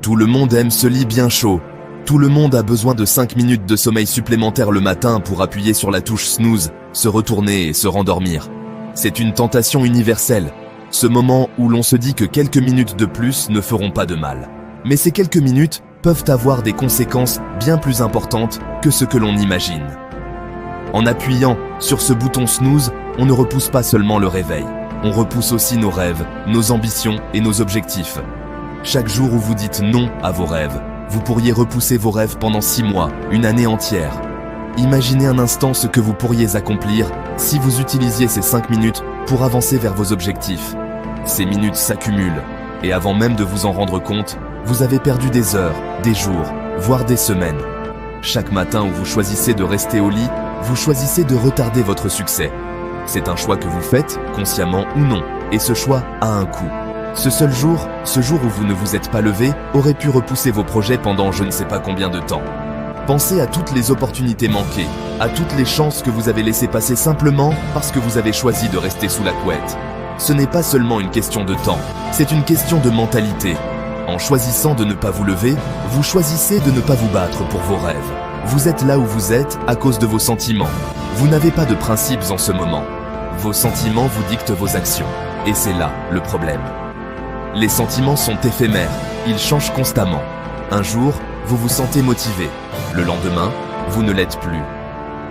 Tout le monde aime ce lit bien chaud. Tout le monde a besoin de 5 minutes de sommeil supplémentaire le matin pour appuyer sur la touche snooze, se retourner et se rendormir. C'est une tentation universelle. Ce moment où l'on se dit que quelques minutes de plus ne feront pas de mal. Mais ces quelques minutes peuvent avoir des conséquences bien plus importantes que ce que l'on imagine. En appuyant sur ce bouton snooze, on ne repousse pas seulement le réveil. On repousse aussi nos rêves, nos ambitions et nos objectifs. Chaque jour où vous dites non à vos rêves, vous pourriez repousser vos rêves pendant 6 mois, une année entière. Imaginez un instant ce que vous pourriez accomplir si vous utilisiez ces 5 minutes pour avancer vers vos objectifs. Ces minutes s'accumulent, et avant même de vous en rendre compte, vous avez perdu des heures, des jours, voire des semaines. Chaque matin où vous choisissez de rester au lit, vous choisissez de retarder votre succès. C'est un choix que vous faites, consciemment ou non, et ce choix a un coût. Ce jour où vous ne vous êtes pas levé, aurait pu repousser vos projets pendant je ne sais pas combien de temps. Pensez à toutes les opportunités manquées, à toutes les chances que vous avez laissées passer simplement parce que vous avez choisi de rester sous la couette. Ce n'est pas seulement une question de temps, c'est une question de mentalité. En choisissant de ne pas vous lever, vous choisissez de ne pas vous battre pour vos rêves. Vous êtes là où vous êtes à cause de vos sentiments. Vous n'avez pas de principes en ce moment. Vos sentiments vous dictent vos actions. Et c'est là le problème. Les sentiments sont éphémères, ils changent constamment. Un jour, vous vous sentez motivé. Le lendemain, vous ne l'êtes plus.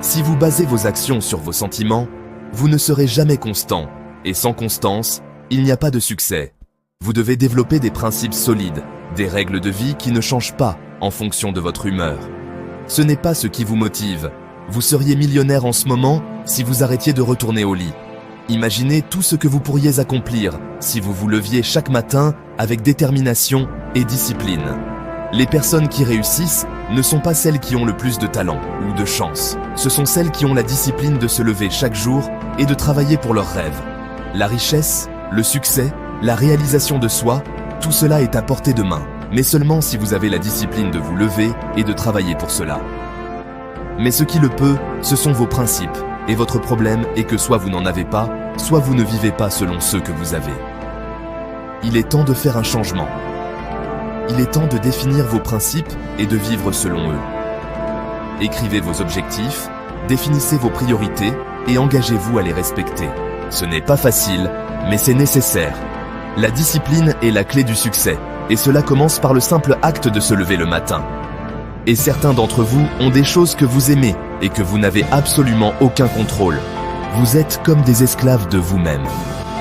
Si vous basez vos actions sur vos sentiments, vous ne serez jamais constant. Et sans constance, il n'y a pas de succès. Vous devez développer des principes solides, des règles de vie qui ne changent pas en fonction de votre humeur. Ce n'est pas ce qui vous motive. Vous seriez millionnaire en ce moment si vous arrêtiez de retourner au lit. Imaginez tout ce que vous pourriez accomplir si vous vous leviez chaque matin avec détermination et discipline. Les personnes qui réussissent ne sont pas celles qui ont le plus de talent ou de chance. Ce sont celles qui ont la discipline de se lever chaque jour et de travailler pour leurs rêves. La richesse, le succès, la réalisation de soi, tout cela est à portée de main, mais seulement si vous avez la discipline de vous lever et de travailler pour cela. Mais ce qui le peut, ce sont vos principes. Et votre problème est que soit vous n'en avez pas, soit vous ne vivez pas selon ceux que vous avez. Il est temps de faire un changement. Il est temps de définir vos principes et de vivre selon eux. Écrivez vos objectifs, définissez vos priorités et engagez-vous à les respecter. Ce n'est pas facile, mais c'est nécessaire. La discipline est la clé du succès, et cela commence par le simple acte de se lever le matin. Et certains d'entre vous ont des choses que vous aimez et que vous n'avez absolument aucun contrôle. Vous êtes comme des esclaves de vous-même.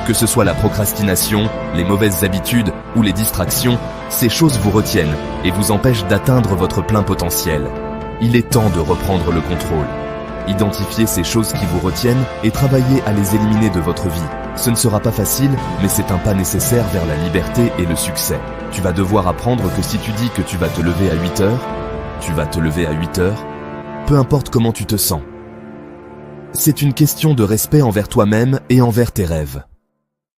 Que ce soit la procrastination, les mauvaises habitudes ou les distractions, ces choses vous retiennent et vous empêchent d'atteindre votre plein potentiel. Il est temps de reprendre le contrôle. Identifiez ces choses qui vous retiennent et travaillez à les éliminer de votre vie. Ce ne sera pas facile, mais c'est un pas nécessaire vers la liberté et le succès. Tu vas devoir apprendre que si tu dis que tu vas te lever à 8 heures, tu vas te lever à 8 heures, peu importe comment tu te sens. C'est une question de respect envers toi-même et envers tes rêves.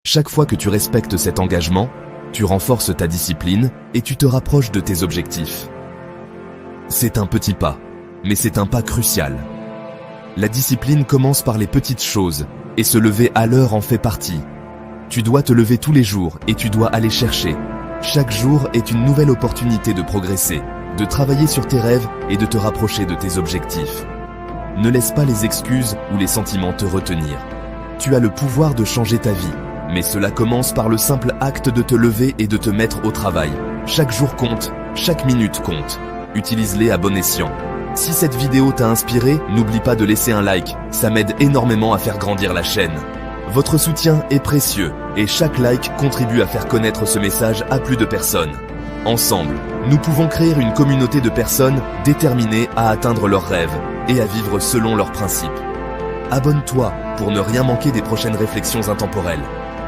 Chaque fois que tu respectes cet engagement, tu renforces ta discipline et tu te rapproches de tes objectifs. C'est un petit pas, mais c'est un pas crucial. La discipline commence par les petites choses, et se lever à l'heure en fait partie. Tu dois te lever tous les jours et tu dois aller chercher. Chaque jour est une nouvelle opportunité de progresser, de travailler sur tes rêves et de te rapprocher de tes objectifs. Ne laisse pas les excuses ou les sentiments te retenir. Tu as le pouvoir de changer ta vie, mais cela commence par le simple acte de te lever et de te mettre au travail. Chaque jour compte, chaque minute compte. Utilise-les à bon escient. Si cette vidéo t'a inspiré, n'oublie pas de laisser un like, ça m'aide énormément à faire grandir la chaîne. Votre soutien est précieux et chaque like contribue à faire connaître ce message à plus de personnes. Ensemble, nous pouvons créer une communauté de personnes déterminées à atteindre leurs rêves et à vivre selon leurs principes. Abonne-toi pour ne rien manquer des prochaines réflexions intemporelles.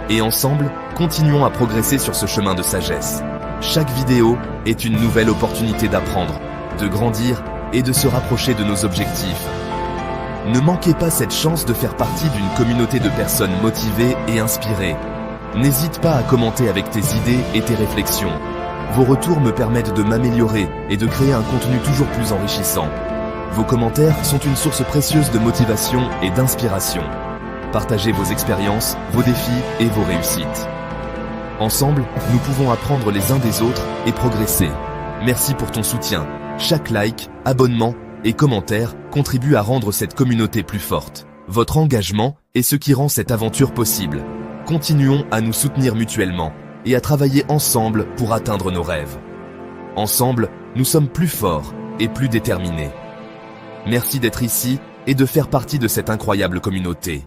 Et ensemble, continuons à progresser sur ce chemin de sagesse. Chaque vidéo est une nouvelle opportunité d'apprendre, de grandir et de se rapprocher de nos objectifs. Ne manquez pas cette chance de faire partie d'une communauté de personnes motivées et inspirées. N'hésite pas à commenter avec tes idées et tes réflexions. Vos retours me permettent de m'améliorer et de créer un contenu toujours plus enrichissant. Vos commentaires sont une source précieuse de motivation et d'inspiration. Partagez vos expériences, vos défis et vos réussites. Ensemble, nous pouvons apprendre les uns des autres et progresser. Merci pour ton soutien. Chaque like, abonnement et commentaire contribue à rendre cette communauté plus forte. Votre engagement est ce qui rend cette aventure possible. Continuons à nous soutenir mutuellement et à travailler ensemble pour atteindre nos rêves. Ensemble, nous sommes plus forts et plus déterminés. Merci d'être ici et de faire partie de cette incroyable communauté.